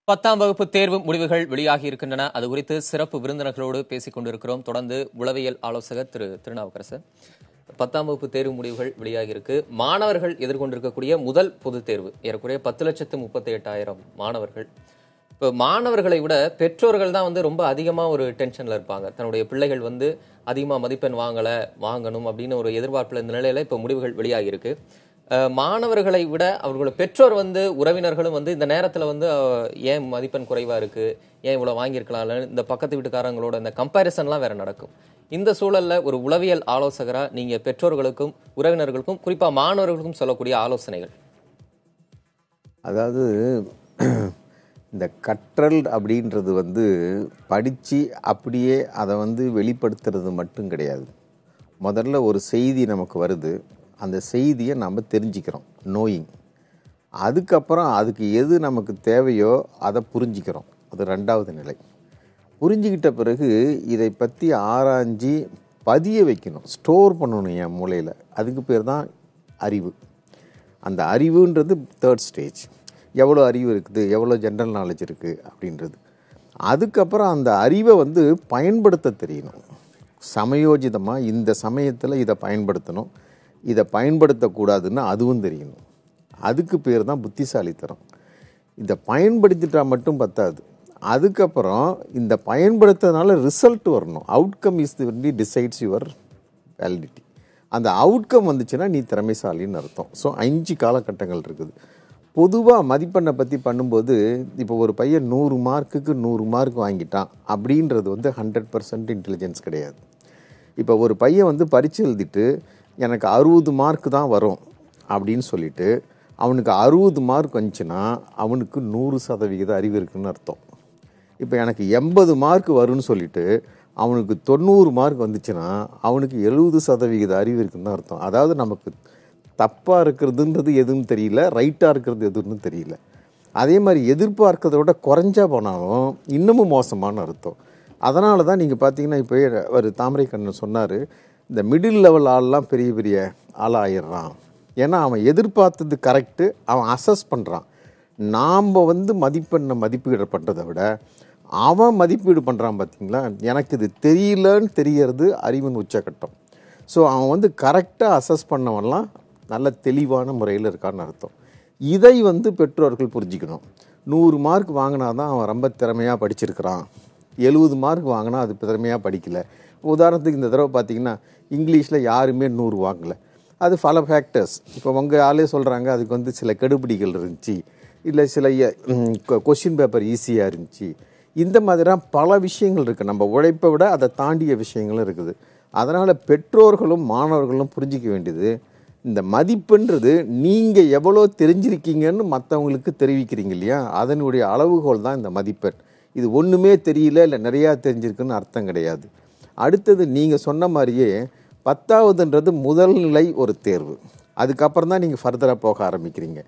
10ஆம் வகுப்பு தேர்வு முடிவுகள் வெளியாகி இருக்கின்றன. அது குறித்து சிறப்பு விருந்தினர்களோடு பேசிக் கொண்டிருக்கிறோம். தொடர்ந்து உளவியல் ஆலோசகர் திரு திருநாவுக்கரசர். 10ஆம் வகுப்பு தேர்வு முடிவுகள் வெளியாகி இருக்கு. மாணவர்கள் எதிர்கொண்டிருக்கக்கூடிய முதல் பொதுத் தேர்வு ஏறக்குறைய 10,38,000 மாணவர்கள். இப்போ மாணவர்களை விட பெற்றோர்கள் தான் ரொம்ப அதிகமா ஒரு டென்ஷன்ல இருப்பாங்க. தன்னுடைய பிள்ளைகள் அதிகமா மதிப்பெண் வாங்கணும் அப்படின்னு ஒரு எதிர்பார்ப்புல இந்த நிலையில இப்போ முடிவுகள் வெளியாகி இருக்கு. மாணவர்களை விட அவர்களோட பெற்றோர் உறவினர்களும் இந்த நேரத்துல ஏன் மதிப்பெண் குறைவா இருக்கு, ஏன் இவ்வளவு வாங்கியிருக்கலாம், இந்த பக்கத்து வீட்டுக்காரங்களோட இந்த கம்பேரிசன்லாம் வேற நடக்கும். இந்த சூழல்ல ஒரு உளவியல் ஆலோசகரா நீங்க பெற்றோர்களுக்கும் உறவினர்களுக்கும் குறிப்பா மாணவர்களுக்கும் சொல்லக்கூடிய ஆலோசனைகள். அதாவது இந்த கற்றல் அப்படின்றது படித்து அப்படியே அதை வெளிப்படுத்துறது மட்டும் கிடையாது. முதல்ல ஒரு செய்தி நமக்கு வருது, அந்த செய்தியை நம்ம தெரிஞ்சுக்கிறோம், நோயிங். அதுக்கப்புறம் அதுக்கு எது நமக்கு தேவையோ அதை புரிஞ்சிக்கிறோம், அது ரெண்டாவது நிலை. புரிஞ்சுக்கிட்ட பிறகு இதை பற்றி ஆராய்ஞ்சி பதிய வைக்கணும், ஸ்டோர் பண்ணணும் என் மூளையில். அதுக்கு பேர் தான் அறிவு. அந்த அறிவுன்றது தேர்ட் ஸ்டேஜ். எவ்வளோ அறிவு இருக்குது, எவ்வளோ ஜென்ரல் நாலேஜ் இருக்குது அப்படின்றது. அதுக்கப்புறம் அந்த அறிவை பயன்படுத்த தெரியணும். சமயோஜிதமாக இந்த சமயத்தில் இதை பயன்படுத்தணும், இதை பயன்படுத்தக்கூடாதுன்னு அதுவும் தெரியணும். அதுக்கு பேர் தான் புத்திசாலித்தனம். இதை பயன்படுத்திட்டா மட்டும் பத்தாது, அதுக்கப்புறம் இந்த பயன்படுத்துறதுனால ரிசல்ட் வரணும். Outcome is the decides your validity. அந்த அவுட்கம் வந்துச்சுன்னா நீ திறமைசாலின்னு அர்த்தம். ஸோ 5 காலகட்டங்கள் இருக்குது. பொதுவாக மதிப்பெண்ணை பற்றி பண்ணும்போது இப்போ ஒரு பையன் 100 மார்க்குக்கு 100 மார்க் வாங்கிட்டான் அப்படின்றது 100% இன்டெலிஜென்ஸ் கிடையாது. இப்போ ஒரு பையன் பரீட்சை எழுதிட்டு எனக்கு 60 மார்க் தான் வரும் அப்படின்னு சொல்லிட்டு அவனுக்கு 60 மார்க் வந்துச்சுன்னா அவனுக்கு 100% அறிவு இருக்குன்னு அர்த்தம். இப்போ எனக்கு 80 மார்க் வரும்னு சொல்லிட்டு அவனுக்கு 90 மார்க் வந்துச்சுன்னா அவனுக்கு 70% அறிவு இருக்குன்னு அர்த்தம். அதாவது நமக்கு தப்பாக இருக்கிறதுன்றது எதுவும் தெரியல, ரைட்டாக இருக்கிறது எதுன்னு தெரியல. அதே மாதிரி எதிர்பார்க்கறத விட குறைஞ்சா போனாலும் இன்னமும் மோசமான அர்த்தம். அதனால தான் நீங்கள் பார்த்தீங்கன்னா இப்போ ஒரு தாமரை கண்ணன் சொன்னார், இந்த மிடில் லெவல் ஆள்லாம் பெரிய பெரிய ஆளாயிடுறான். ஏன்னா அவன் எதிர்பார்த்தது கரெக்டு, அவன் அசஸ் பண்ணுறான். நாம் மதிப்பெண்ணை மதிப்பீடு பண்ணுறதை விட அவன் மதிப்பீடு பண்ணுறான். பார்த்தீங்களா, எனக்கு இது தெரியலன்னு தெரியறது அறிவின் உச்சக்கட்டம். ஸோ அவன் கரெக்டாக அசஸ் பண்ணவன்லாம் நல்ல தெளிவான முறையில் இருக்கான்னு அர்த்தம். இதை பெற்றோர்கள் புரிஞ்சுக்கணும். 100 மார்க் வாங்கினா தான் அவன் ரொம்ப திறமையாக படிச்சிருக்கிறான், 70 மார்க் வாங்கினா அது திறமையாக படிக்கலை. உதாரணத்துக்கு இந்த தடவை பார்த்தீங்கன்னா இங்கிலீஷில் யாருமே 100 வாங்கலை. அது பல ஃபேக்டர்ஸ். இப்போ உங்கள் ஆளே சொல்கிறாங்க அதுக்கு சில கெடுபிடிகள் இருந்துச்சு, இல்லை சில கொஷின் பேப்பர் ஈஸியாக இருந்துச்சு. இந்த மாதிரிலாம் பல விஷயங்கள் இருக்குது. நம்ம உழைப்பை விட அதை தாண்டிய விஷயங்களும் இருக்குது. அதனால் பெற்றோர்களும் மாணவர்களும் புரிஞ்சிக்க வேண்டியது, இந்த மதிப்புன்றது நீங்கள் எவ்வளோ தெரிஞ்சிருக்கீங்கன்னு மற்றவங்களுக்கு தெரிவிக்கிறீங்க இல்லையா, அதனுடைய அளவுகோல் தான் இந்த மதிப்பெண். இது ஒன்றுமே தெரியல இல்லை நிறையா தெரிஞ்சிருக்குன்னு அர்த்தம் கிடையாது. அடுத்தது நீங்கள் சொன்ன மாதிரியே 10வதுன்றது முதல் நிலை ஒரு தேர்வு. அதுக்கப்புறம் தான் நீங்கள் ஃபர்தராக போக ஆரம்பிக்கிறீங்க.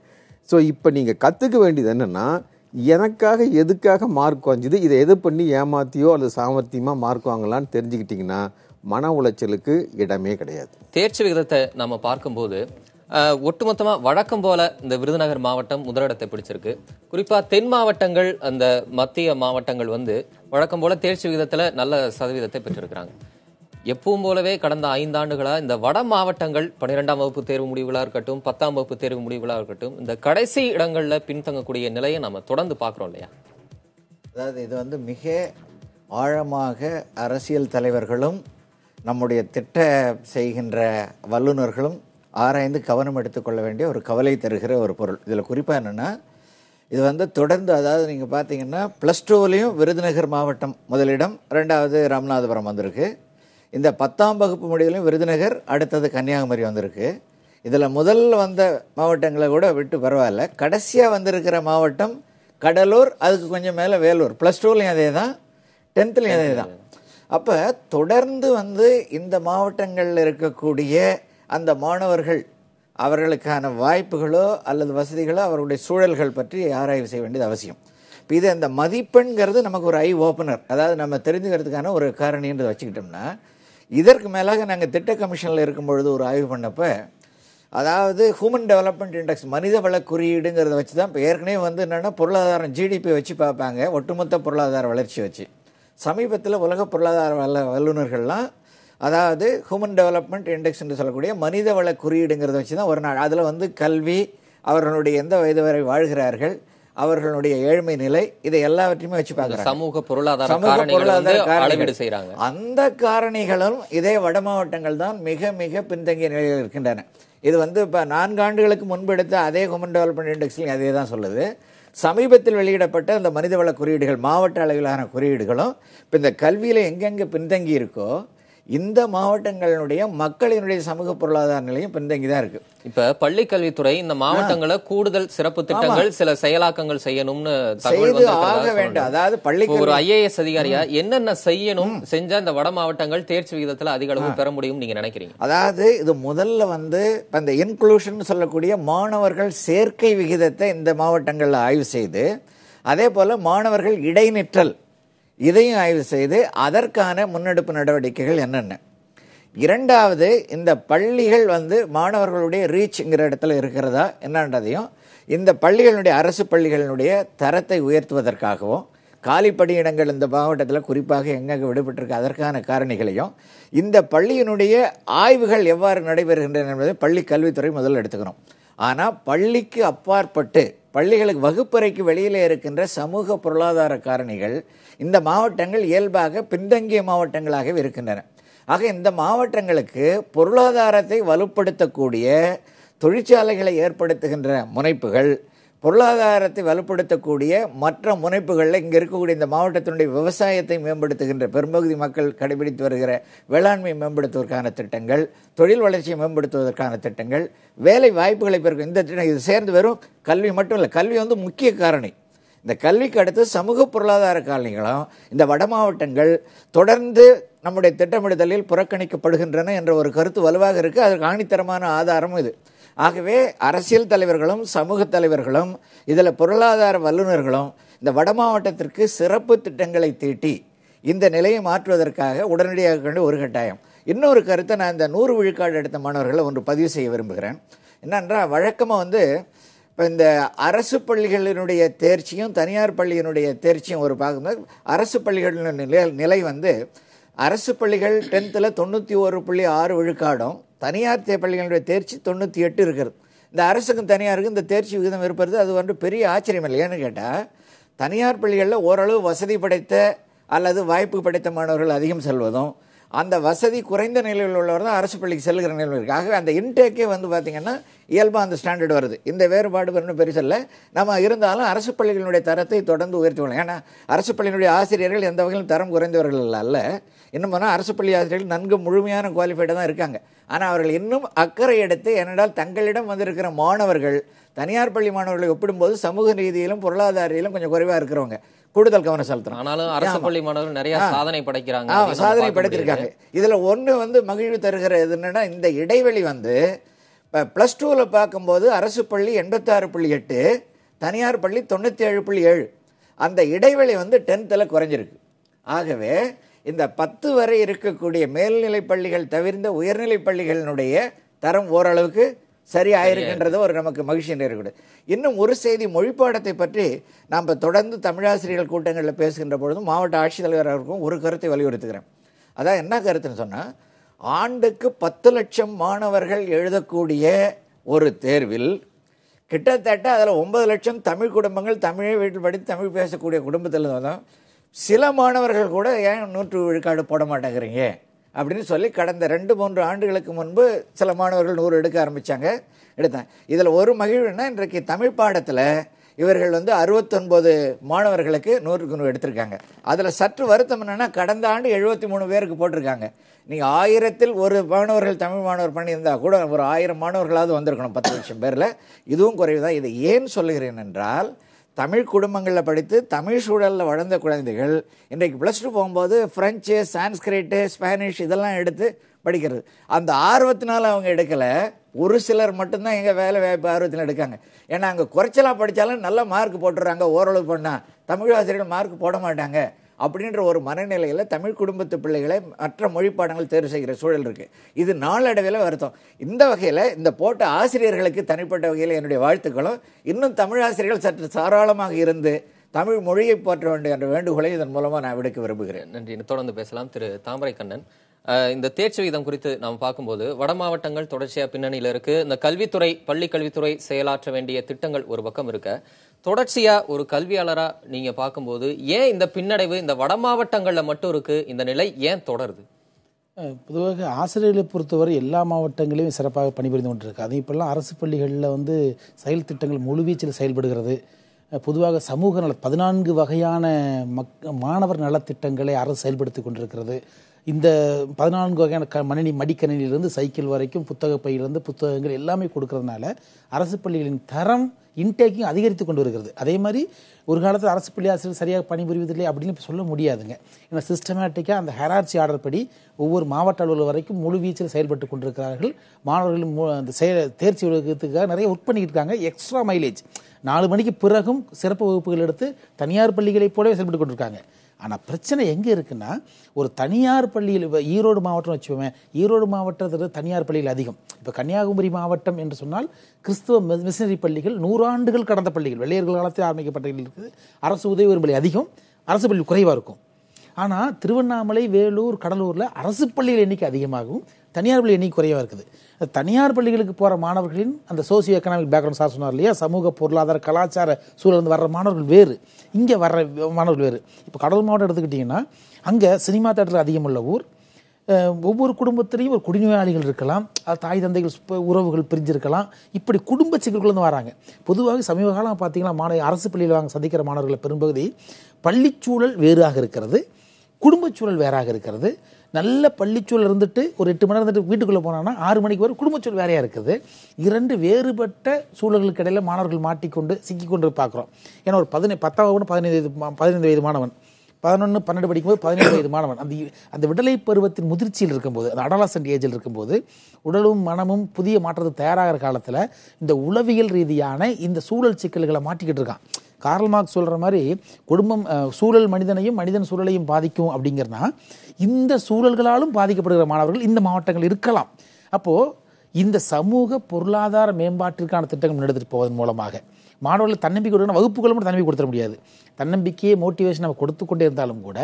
ஸோ இப்போ நீங்கள் கற்றுக்க வேண்டியது என்னென்னா, எனக்காக எதுக்காக மார்க் வாங்கிது, இதை எது பண்ணி ஏமாத்தியோ அல்லது சாமர்த்தியமாக மார்க் வாங்கலான்னு தெரிஞ்சுக்கிட்டிங்கன்னா மன உளைச்சலுக்கு இடமே கிடையாது. தேர்ச்சி விகிதத்தை நம்ம பார்க்கும்போது ஒட்டுமொத்தமா வழக்கம் போல இந்த விருதுநகர் மாவட்டம் முதலிடத்தை பிடிச்சிருக்கு. குறிப்பா தென் மாவட்டங்கள், அந்த மத்திய மாவட்டங்கள் வழக்கம் போல தேர்ச்சி விகிதத்துல நல்ல சதவீதத்தை பெற்றிருக்கிறாங்க. எப்பவும் போலவே கடந்த 5 ஆண்டுகளா இந்த வட மாவட்டங்கள் 12ஆம் வகுப்பு தேர்வு முடிவுகளா இருக்கட்டும், 10ஆம் வகுப்பு தேர்வு முடிவுகளா இருக்கட்டும், இந்த கடைசி இடங்கள்ல பின்தங்கக்கூடிய நிலையை நம்ம தொடர்ந்து பார்க்கிறோம் இல்லையா? அதாவது இது மிக ஆழமாக அரசியல் தலைவர்களும் நம்முடைய திட்ட செய்கின்ற வல்லுநர்களும் ஆராய்ந்து கவனம் எடுத்துக்கொள்ள வேண்டிய ஒரு கவலை தருகிற ஒரு பொருள். இதில் குறிப்பாக என்னென்னா, இது தொடர்ந்து, அதாவது நீங்கள் பார்த்தீங்கன்னா +2லையும் விருதுநகர் மாவட்டம் முதலிடம், 2வது ராமநாதபுரம் வந்திருக்கு. இந்த 10ஆம் வகுப்பு முடிவுலையும் விருதுநகர், அடுத்தது கன்னியாகுமரி வந்திருக்கு. இதில் முதல்ல வந்த மாவட்டங்களை கூட விட்டு பரவாயில்ல, கடைசியாக வந்திருக்கிற மாவட்டம் கடலூர், அதுக்கு கொஞ்சம் மேலே வேலூர். +2லையும் அதே தான், 10த்லையும் அதே தான். அப்போ தொடர்ந்து இந்த மாவட்டங்களில் இருக்கக்கூடிய அந்த மாணவர்கள் அவர்களுக்கான வாய்ப்புகளோ அல்லது வசதிகளோ அவர்களுடைய சூழல்கள் பற்றி ஆராய்வு செய்ய வேண்டியது அவசியம். இப்போ இது அந்த மதிப்பெண்கிறது நமக்கு ஒரு ஐ ஓப்பனர், அதாவது நம்ம தெரிஞ்சுக்கிறதுக்கான ஒரு காரணின்றது வச்சுக்கிட்டோம்னா, இதற்கு மேலாக நாங்கள் திட்ட கமிஷனில் இருக்கும் பொழுது ஒரு ஆய்வு பண்ணப்போ அதாவது ஹியூமன் டெவலப்மெண்ட் இண்டெக்ஸ், மனித வள குறியீடுங்கிறத வச்சு தான் இப்போ ஏற்கனவே வந்து என்னென்னா பொருளாதாரம் ஜிடிபி வச்சு பார்ப்பாங்க, ஒட்டுமொத்த பொருளாதார வளர்ச்சி வச்சு. சமீபத்தில் உலக பொருளாதார வல்லுநர்கள்லாம் அதாவது ஹியூமன் டெவலப்மெண்ட் இண்டெக்ஸ் என்று சொல்லக்கூடிய மனித வள குறியீடுங்கிறத வச்சு தான் ஒரு நாள் அதில் வந்து கல்வி, அவர்களுடைய எந்த வயது வரை வாழ்கிறார்கள், அவர்களுடைய ஏழ்மை நிலை, இதை எல்லாவற்றையுமே வச்சு பார்க்குறாங்க. சமூக பொருளாதார அளவீடு செய்றாங்க. அந்த காரணிகளும் இதே வட மாவட்டங்கள் தான் மிக மிக பின்தங்கிய நிலையில் இருக்கின்றன. இது வந்து இப்போ 4 ஆண்டுகளுக்கு முன்பு எடுத்த அதே ஹியூமன் டெவலப்மெண்ட் இண்டெக்ஸ்லையும் அதே தான் சொல்லுது. சமீபத்தில் வெளியிடப்பட்ட இந்த மனிதவள குறியீடுகள், மாவட்ட அளவிலான குறியீடுகளும் இப்போ இந்த கல்வியில் எங்கெங்கே பின்தங்கி இருக்கோ இந்த மாவட்டங்களுடைய மக்களினுடைய சமூக பொருளாதார நிலையும் பின்தங்கி தான் இருக்கு. இப்ப பள்ளி கல்வித்துறை இந்த மாவட்டங்களை கூடுதல் சிறப்பு திட்டங்கள், சில செயலாக்கங்கள் செய்யணும்னு செய்து ஆக வேண்டும். அதாவது பள்ளி ஒரு IAS அதிகாரியா என்னென்ன செய்யணும், செஞ்சா இந்த வட மாவட்டங்கள் தேர்ச்சி விகிதத்துல அதிக அளவு பெற முடியும் நீங்க நினைக்கிறீங்க? அதாவது இது முதல்ல வந்து இந்த இன்க்ளூஷன் சொல்லக்கூடிய மாணவர்கள் சேர்க்கை விகிதத்தை இந்த மாவட்டங்கள்ல ஆய்வு செய்து, அதே போல மாணவர்கள் இடைநிற்றல் இதையும் ஆய்வு செய்து அதற்கான முன்னெடுப்பு நடவடிக்கைகள் என்னென்ன. இரண்டாவது, இந்த பள்ளிகள் வந்து மாணவர்களுடைய ரீச்ங்கிற இடத்துல இருக்கிறதா என்னன்றதையும், இந்த பள்ளிகளுடைய அரசு பள்ளிகளினுடைய தரத்தை உயர்த்துவதற்காகவும், காலி பணியிடங்கள் இந்த மாவட்டத்தில் குறிப்பாக எங்கெங்கே விடுபட்டிருக்கு அதற்கான காரணிகளையும், இந்த பள்ளியினுடைய ஆய்வுகள் எவ்வாறு நடைபெறுகின்றன என்பதை பள்ளி கல்வித்துறை முதல்ல எடுத்துக்கணும். ஆனால் பள்ளிக்கு அப்பாற்பட்டு பள்ளிகளுக்கு வகுப்பறைக்கு வெளியிலே இருக்கின்ற சமூக பொருளாதார காரணிகள் இந்த மாவட்டங்கள் இயல்பாக பின்தங்கிய மாவட்டங்களாகவே இருக்கின்றன. ஆக இந்த மாவட்டங்களுக்கு பொருளாதாரத்தை வலுப்படுத்தக்கூடிய தொழிற்சாலைகளை ஏற்படுத்துகின்ற முனைப்புகள், பொருளாதாரத்தை வலுப்படுத்தக்கூடிய மற்ற முனைப்புகளில் இங்கே இருக்கக்கூடிய இந்த மாவட்டத்தினுடைய விவசாயத்தை மேம்படுத்துகின்ற பெரும்பகுதி மக்கள் கடைபிடித்து வருகிற வேளாண்மையை மேம்படுத்துவதற்கான திட்டங்கள், தொழில் வளர்ச்சியை மேம்படுத்துவதற்கான திட்டங்கள், வேலை வாய்ப்புகளை பெருக்கும் இந்த திட்டம், இது சேர்ந்து வெறும் கல்வி மட்டும் இல்லை, கல்வி வந்து முக்கிய காரணி. இந்த கல்விக்கு அடுத்து சமூக பொருளாதார காரணிகளும் இந்த வட மாவட்டங்கள் தொடர்ந்து நம்முடைய திட்டமிடுதலில் புறக்கணிக்கப்படுகின்றன என்ற ஒரு கருத்து வலுவாக இருக்குது. அதற்கு ஆணித்தரமான ஆதாரமும் இது. ஆகவே அரசியல் தலைவர்களும் சமூக தலைவர்களும் இதில் பொருளாதார வல்லுநர்களும் இந்த வட மாவட்டத்திற்கு சிறப்பு திட்டங்களை தீட்டி இந்த நிலையை மாற்றுவதற்காக உடனடியாக வேண்டிய ஒரு கட்டாயம். இன்னொரு கருத்தை நான் இந்த 100 விழுக்காடு எடுத்த மாணவர்களை ஒன்று பதிவு செய்ய விரும்புகிறேன். என்னென்றால், வழக்கமாக வந்து இப்போ இந்த அரசு பள்ளிகளினுடைய தேர்ச்சியும் தனியார் பள்ளியினுடைய தேர்ச்சியும் ஒரு பார்க்கும்போது, அரசு பள்ளிகளின் நிலை வந்து அரசு பள்ளிகள் 10th 91.6 விழுக்காடும், தனியார் பள்ளிகளுடைய தேர்ச்சி 98 இருக்கிறது. இந்த அரசுக்கும் தனியாருக்கும் இந்த தேர்ச்சி விகிதம் இருப்பது அது வந்து பெரிய ஆச்சரியம் இல்லை. ஏன்னு கேட்டால், தனியார் பள்ளிகளில் ஓரளவு வசதி படைத்த அல்லது வாய்ப்பு படைத்த மாணவர்கள் அதிகம் செல்வதும், அந்த வசதி குறைந்த நிலையில் உள்ளவர் தான் அரசு பள்ளிக்கு செல்கிற நிலையில் இருக்குது. ஆகவே அந்த இன்டேக்கே வந்து பார்த்திங்கன்னா இயல்பாக அந்த ஸ்டாண்டர்ட் வருது. இந்த வேறுபாடு வரணும் பெருசில்லை. நம்ம இருந்தாலும் அரசு பள்ளிகளுடைய தரத்தை தொடர்ந்து உயர்த்திக்கணும். ஏன்னா அரசு பள்ளியினுடைய ஆசிரியர்கள் எந்த வகையிலும் தரம் குறைந்தவர்கள் அல்ல. இன்னும் போனால் அரசு பள்ளி ஆசிரியர்கள் நன்கு முழுமையான குவாலிஃபைடாக தான் இருக்காங்க. ஆனால் அவர்கள் இன்னும் அக்கறை எடுத்து, ஏனென்றால் தங்களிடம் வந்திருக்கிற மாணவர்கள் தனியார் பள்ளி மாணவர்களை ஒப்பிடும்போது சமூக ரீதியிலும் பொருளாதார ரீதியிலும் கொஞ்சம் குறைவாக இருக்கிறவங்க கூடுதல் கவனம் செலுத்தணும். ஆனாலும் அரசு பள்ளி மாணவர்கள் நிறைய சாதனை படைக்கிறாங்க, சாதனை படைத்திருக்காங்க. இதுல ஒண்ணு வந்து மகிழ்வு தருகிறது என்னன்னா, இந்த இடைவெளி வந்து +2 பார்க்கும்போது அரசு பள்ளி 86.8, தனியார் பள்ளி 97.7, அந்த இடைவெளி வந்து 10th குறைஞ்சிருக்கு. ஆகவே இந்த 10 வரை இருக்கக்கூடிய மேல்நிலை பள்ளிகள் தவிர்ந்த உயர்நிலை பள்ளிகளினுடைய தரம் ஓரளவுக்கு சரியாயிருக்கின்றது ஒரு நமக்கு மகிழ்ச்சி நேரக்கூடாது. இன்னும் ஒரு செய்தி, மொழிப்பாடத்தை பற்றி நாம் தொடர்ந்து தமிழாசிரியர்கள் கூட்டங்களில் பேசுகின்ற பொழுதும் மாவட்ட ஆட்சித்தலைவர் அவருக்கும் ஒரு கருத்தை வலியுறுத்துகிறேன். அதான் என்ன கருத்துன்னு சொன்னால், ஆண்டுக்கு 10 லட்சம் மாணவர்கள் எழுதக்கூடிய ஒரு தேர்வில் கிட்டத்தட்ட அதில் 9 லட்சம் தமிழ் குடும்பங்கள், தமிழை வீட்டில் படித்து தமிழ் பேசக்கூடிய குடும்பத்தில் தான். சில மாணவர்கள் கூட ஏன் 100 விழுக்காடு போட மாட்டேங்கிறீங்க அப்படின்னு சொல்லி கடந்த 2-3 ஆண்டுகளுக்கு முன்பு சில மாணவர்கள் 100 எடுக்க ஆரம்பித்தாங்க, எடுத்தேன். இதில் ஒரு மகிழ்வுன்னா, இன்றைக்கு தமிழ் பாடத்தில் இவர்கள் வந்து 69 மாணவர்களுக்கு 100க்கு 100 எடுத்திருக்காங்க. அதில் சற்று வருத்தம் என்னென்னா, கடந்த ஆண்டு 73 பேருக்கு போட்டிருக்காங்க. நீங்கள் 1000ல் ஒரு மாணவர்கள் தமிழ் மாணவர் பண்ணியிருந்தால் கூட ஒரு 1000 மாணவர்களாவது வந்திருக்கணும் 10 லட்சம் பேரில். இதுவும் குறைவு தான். இதை ஏன் சொல்லுகிறேன் என்றால், தமிழ் குடும்பங்களில் படித்து தமிழ் சூழலில் வளர்ந்த குழந்தைகள் இன்றைக்கு +2 போகும்போது ஃப்ரெஞ்சு, சான்ஸ்கிரிட்டு, ஸ்பானிஷ் இதெல்லாம் எடுத்து படிக்கிறது. அந்த ஆர்வத்தினால அவங்க எடுக்கலை. ஒரு சிலர் மட்டும்தான் எங்கள் வேலை வாய்ப்பு ஆர்வத்தில் எடுக்காங்க. ஏன்னா அங்கே குறைச்சலாக படித்தாலும் நல்ல மார்க் போட்டுடுறாங்க. ஓரளவு பண்ணால் தமிழ் ஆசிரியர்கள் மார்க் போட மாட்டாங்க அப்படின்ற ஒரு மனநிலையில் தமிழ் குடும்பத்து பிள்ளைகளை மற்ற மொழி பாடங்கள் தேர்வு செய்கிற சூழல் இருக்குது. இது நாளடைவில் வருத்தம். இந்த வகையில் இந்த போட்ட ஆசிரியர்களுக்கு தனிப்பட்ட வகையில் என்னுடைய வாழ்த்துக்களும், இன்னும் தமிழ் ஆசிரியர்கள் சற்று தாராளமாக இருந்து தமிழ் மொழியை போற்ற வேண்டும் என்ற வேண்டுகோளை இதன் மூலமாக நான் விடுக்க விரும்புகிறேன். நன்றி. தொடர்ந்து பேசலாம். திரு தாமரை கண்ணன், இந்த தேர்ச்சி விகிதம் குறித்து நாம் பார்க்கும்போது வட மாவட்டங்கள் தொடர்ச்சியா பின்னணியில இருக்கு. இந்த கல்வித்துறை, பள்ளி கல்வித்துறை செயலாற்ற வேண்டிய திட்டங்கள் ஒரு பக்கம் இருக்க, தொடர்ச்சியா ஒரு கல்வியாளரா நீங்க பார்க்கும்போது ஏன் இந்த பின்னடைவு இந்த வட மாவட்டங்கள்ல மட்டும் இருக்கு? இந்த நிலை ஏன் தொடருது? பொதுவாக ஆசிரியர்களை பொறுத்தவரை எல்லா மாவட்டங்களையும் சிறப்பாக பணிபுரிந்து கொண்டிருக்கு. அது இப்பெல்லாம் அரசு பள்ளிகளில் செயல் திட்டங்கள் முழுவீச்சில் செயல்படுகிறது. பொதுவாக சமூக நல 14 வகையான மாணவர் நலத்திட்டங்களை அரசு செயல்படுத்தி கொண்டிருக்கிறது. இந்த 14 வகையான மடிக்கணினிலிருந்து சைக்கிள் வரைக்கும் புத்தக பையிலிருந்து புத்தகங்கள் எல்லாமே கொடுக்கறதுனால அரசு பள்ளிகளின் தரம் இன்டேக்கிங் அதிகரித்து கொண்டு வருகிறது. அதே மாதிரி ஒரு காலத்தில் அரசு பள்ளி ஆசிரியர் சரியாக பணிபுரிவதில்லை அப்படின்னு சொல்ல முடியாதுங்க. ஏன்னா சிஸ்டமேட்டிக்காக அந்த ஹெரார்ச்சி ஆர்டர் படி ஒவ்வொரு மாவட்ட அலுவலர் வரைக்கும் முழு வீச்சில் செயல்பட்டு கொண்டிருக்கிறார்கள். மாணவர்களும் அந்த தேர்ச்சி விழுக்கிறதுக்காக நிறைய ஒர்க் பண்ணிக்கிட்டு இருக்காங்க. எக்ஸ்ட்ரா மைலேஜ் 4 மணிக்கு பிறகும் சிறப்பு வகுப்புகள் எடுத்து தனியார் பள்ளிகளைப் போலவே செயல்பட்டு கொண்டிருக்காங்க. ஆனால் பிரச்சனை எங்கே இருக்குன்னா, ஒரு தனியார் பள்ளியில் இப்போ ஈரோடு மாவட்டம் வச்சுப்போமே, ஈரோடு மாவட்டத்தில் தனியார் பள்ளிகள் அதிகம். இப்போ கன்னியாகுமரி மாவட்டம் என்று சொன்னால் கிறிஸ்துவ மிஷனரி பள்ளிகள் 100 ஆண்டுகள் கடந்த பள்ளிகள், வெள்ளையர்கள் காலத்தில் ஆரம்பிக்கப்பட்ட இருக்குது. அரசு உதவி ஒரு பள்ளி அதிகம், அரசு பள்ளி குறைவாக இருக்கும். ஆனால் திருவண்ணாமலை, வேலூர், கடலூரில் அரசு பள்ளிகள் எண்ணிக்கை அதிகமாகவும் தனியார் பள்ளி எண்ணிக்கை குறைவாக இருக்குது. தனியார் பள்ளிகளுக்கு போகிற மாணவர்களின் அந்த சோசியோ எக்கனாமிக் பேக்ரவுண்ட் சார் சொன்னார் இல்லையா, சமூக பொருளாதார கலாச்சார சூழலிருந்து வர்ற மாணவர்கள் வேறு, இங்கே வர்ற மாணவர்கள் வேறு. இப்போ கடலூர் மாவட்டம் எடுத்துக்கிட்டிங்கன்னா அங்கே சினிமா தேட்டர்கள் அதிகம் உள்ள ஊர். ஒவ்வொரு குடும்பத்திலையும் ஒரு குடிநோயாளிகள் இருக்கலாம், தாய் தந்தைகள் உறவுகள் பிரிஞ்சிருக்கலாம். இப்படி குடும்ப சிக்கல்கள் வராங்க. பொதுவாக சமீப காலம் பார்த்தீங்கன்னா அரசு பள்ளியில் சந்திக்கிற மாணவர்களை பெரும்பகுதி பள்ளிச்சூழல் வேறாக இருக்கிறது, குடும்பச்சூழல் வேறாக இருக்கிறது. நல்ல பள்ளிச்சூழல் இருந்துட்டு ஒரு 8 மணி நேரம் இருந்துட்டு வீட்டுக்குள்ளே போனாங்கன்னா 6 மணிக்கு வரை குடும்பச்சூழல் வேறையாக இருக்குது. 2 வேறுபட்ட சூழல்களுக்கு இடையில் மாணவர்கள் மாட்டிக்கொண்டு சிக்கிக்கொண்டு பார்க்குறோம். ஏன்னா ஒரு 15 வயது மாணவன், 11, 12 படிக்கும்போது 17 வயது மாணவன் அந்த விடலை பருவத்தின் முதிர்ச்சியில் இருக்கும்போது, அந்த அடாலசன்ட் ஏஜில் இருக்கும்போது, உடலும் மனமும் புதிய மாற்றத்துக்கு தயாராகிற காலத்தில் இந்த உளவியல் ரீதியான இந்த சூழல் சிக்கல்களை மாட்டிக்கிட்டு இருக்கான். கார்ல் மார்க்ஸ் சொல்கிற மாதிரி குடும்பம் சூழல் மனிதனையும் மனிதன் சூழலையும் பாதிக்கும் அப்படிங்கிறனா, இந்த சூழல்களாலும் பாதிக்கப்படுகிற மாணவர்கள் இந்த மாவட்டங்கள் இருக்கலாம். அப்போது இந்த சமூக பொருளாதார மேம்பாட்டிற்கான திட்டங்கள் முன்னெடுத்துட்டு போவதன் மூலமாக மாணவர்கள் தன்னம்பிக்கை கொடுக்கணும். வகுப்புகளும் மட்டும் தன்னம்பிக்கை கொடுத்துட முடியாது. தன்னம்பிக்கையை மோட்டிவேஷன் நம்ம கொடுத்து கொண்டே இருந்தாலும் கூட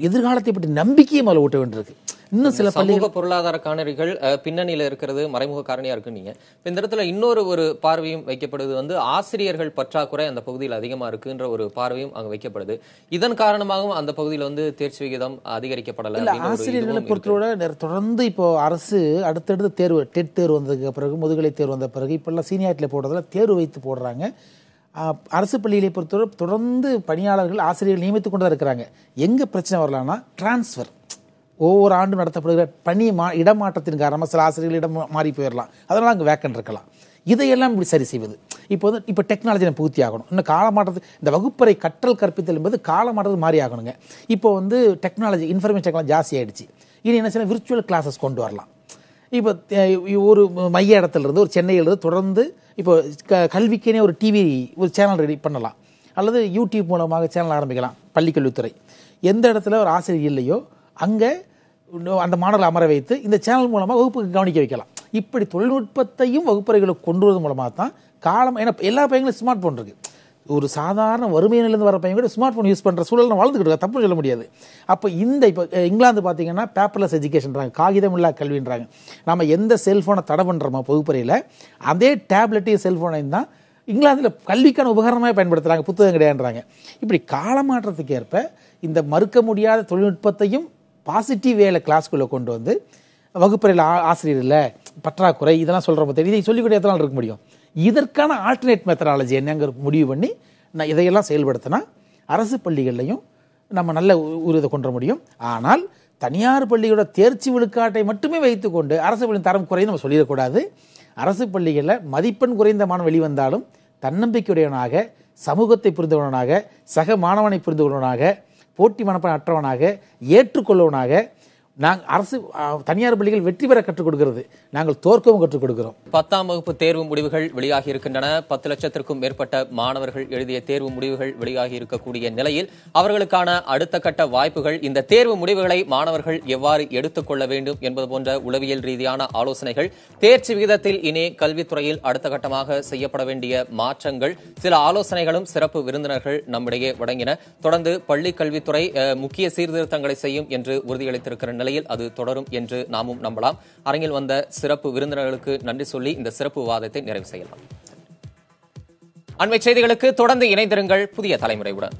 எதிர்காலத்தை பற்றி நம்பிக்கையை முதல்ல ஊட்ட வேண்டியிருக்கு. இன்னும் சில சமூக பொருளாதார காரணிகள் பின்னணியில இருக்கிறது மறைமுக காரணியா இருக்கு. நீங்க இந்த இடத்துல இன்னொரு ஒரு பார்வையும் வைக்கப்படுது, ஆசிரியர்கள் பற்றாக்குறை அந்த பகுதியில் அதிகமா இருக்குன்ற ஒரு பார்வையும் அங்க வைக்கப்படுது. இதன் காரணமாகவும் அந்த பகுதியில் தேர்ச்சி விகிதம் அதிகரிக்கப்படல. ஆசிரியர்களை பொறுத்தவரை தொடர்ந்து இப்போ அரசு அடுத்தடுத்து தேர்வு, டெட் தேர்வு வந்ததுக்கு பிறகு, முதுகலை தேர்வு வந்த பிறகு இப்பெல்லாம் சீனியாரிட்டியில் போடுறதுல தேர்வு வைத்து போடுறாங்க. அரசு பள்ளிகளை பொறுத்தவரை தொடர்ந்து பணியாளர்கள் ஆசிரியர்கள் நியமித்து கொண்டு தான் இருக்கிறாங்க. எங்கே பிரச்சனை வரலாம்னா டிரான்ஸ்ஃபர், ஒவ்வொரு ஆண்டும் நடத்தப்படுகிற பணி இடமாற்றத்தின் காரணமாக சில ஆசிரியர்கள் இடம் மாறி போயிடலாம். அதனால் அங்கே வேக்கண்ட் இருக்கலாம். இதையெல்லாம் இப்படி சரி செய்வது. இப்போ டெக்னாலஜி பூர்த்தி ஆகணும். இன்னும் காலமாற்றது, இந்த வகுப்பறை கற்றல் கற்பித்தல் என்பது காலமாற்றது மாறி ஆகணுங்க. இப்போ டெக்னாலஜி, இன்ஃபர்மேஷன் டெக்னாலஜி ஜாஸ்தி ஆகிடுச்சு. இனி என்ன செய்யணும், விர்ச்சுவல் கிளாஸஸ் கொண்டு வரலாம். இப்போ ஒரு மைய இடத்துலேருந்து ஒரு சென்னையிலிருந்து தொடர்ந்து இப்போ கல்விக்கேனே ஒரு டிவி ஒரு சேனல் ரெடி பண்ணலாம், அல்லது யூடியூப் மூலமாக சேனல் ஆரம்பிக்கலாம். பள்ளிக்கல்வித்துறை எந்த இடத்துல ஒரு ஆசிரியர் இல்லையோ அங்கே அந்த மாணவர்களை அமர வைத்து இந்த சேனல் மூலமாக வகுப்புக்கு கவனிக்க வைக்கலாம். இப்படி தொழில்நுட்பத்தையும் வகுப்பறைகளுக்கு கொண்டு வரது மூலமாக தான் காலம். ஏன்னா எல்லா பையங்களும் ஸ்மார்ட் ஃபோன் இருக்குது. ஒரு சாதாரண வறுமையிலிருந்து வர பையன் கூட ஸ்மார்ட் ஃபோன் யூஸ் பண்ணுற சூழல் வாழ்ந்துக்கிட்டு இருக்கா, தப்பு சொல்ல முடியாது. அப்போ இப்போ இங்கிலாந்து பார்த்தீங்கன்னா பேப்பர்லெஸ் எஜுகேஷன்றாங்க, காகிதமில்லா கல்வின்றாங்க. நம்ம எந்த செல்ஃபோனை தடை பண்ணுறோமோ வகுப்பறையில், அதே டேப்லெட்டையும் செல்ஃபோனையும் தான் இங்கிலாந்தில் கல்விக்கான உபகரணமாக பயன்படுத்துகிறாங்க, புத்தகம் கிடையாதுன்றாங்க. இப்படி காலமாற்றத்துக்கு ஏற்ப இந்த மறுக்க முடியாத தொழில்நுட்பத்தையும் பாசிட்டிவ் வேலை கிளாஸ்குள்ளே கொண்டு வந்து வகுப்பறையில் ஆசிரியர் இல்லை, பற்றாக்குறை, இதெல்லாம் சொல்கிற பற்றி இதை சொல்லிக்கூட எத்தனை நாள் இருக்க முடியும்? இதற்கான ஆல்டர்னேட் மெத்தடாலஜி என்னங்கிற முடிவு பண்ணி நான் இதையெல்லாம் செயல்படுத்தினா அரசு பள்ளிகள்லையும் நம்ம நல்ல இதை கொண்டு வர முடியும். ஆனால் தனியார் பள்ளியோட தேர்ச்சி விழுக்காட்டை மட்டுமே வைத்துக்கொண்டு அரசு பள்ளியின் தரம் குறைந்து நம்ம சொல்லிடக்கூடாது. அரசு பள்ளிகளில் மதிப்பெண் குறைந்த மாணவன் வெளிவந்தாலும் தன்னம்பிக்கையுடையவனாக, சமூகத்தை புரிந்தவனாக, சக மாணவனை புரிந்துகொள்வனாக, போட்டி மனப்பான் அற்றவனாக, ஏற்றுக்கொள்வனாக, நாங்கள் அரசு தனியார் பள்ளிகள் வெற்றி பெற கற்றுக் கொடுக்கிறது, நாங்கள் தோற்கவும் கற்றுக் கொடுக்கிறோம். 10ஆம் வகுப்பு தேர்வு முடிவுகள் வெளியாகி இருக்கின்றன. 10 லட்சத்திற்கும் மேற்பட்ட மாணவர்கள் எழுதிய தேர்வு முடிவுகள் வெளியாகி இருக்கக்கூடிய நிலையில் அவர்களுக்கான அடுத்த கட்ட வாய்ப்புகள், இந்த தேர்வு முடிவுகளை மாணவர்கள் எவ்வாறு எடுத்துக் கொள்ள வேண்டும் என்பது போன்ற உளவியல் ரீதியான ஆலோசனைகள், தேர்ச்சி விகிதத்தில் இனி கல்வித்துறையில் அடுத்த கட்டமாக செய்யப்பட வேண்டிய மாற்றங்கள், சில ஆலோசனைகளும் சிறப்பு விருந்தினர்கள் நம்மிடையே வழங்கின. தொடர்ந்து பள்ளி கல்வித்துறை முக்கிய சீர்திருத்தங்களை செய்யும் என்று உறுதியளித்திருக்கிற நிலையில் அது தொடரும் என்று நாமும் நம்பலாம். அரங்கில் வந்த சிறப்பு விருந்தினர்களுக்கு நன்றி சொல்லி இந்த சிறப்பு விவாதத்தை நிறைவு செய்யலாம். அண்மை செய்திகளுக்கு தொடர்ந்து இணைந்திருங்கள் புதிய தலைமுறையுடன்.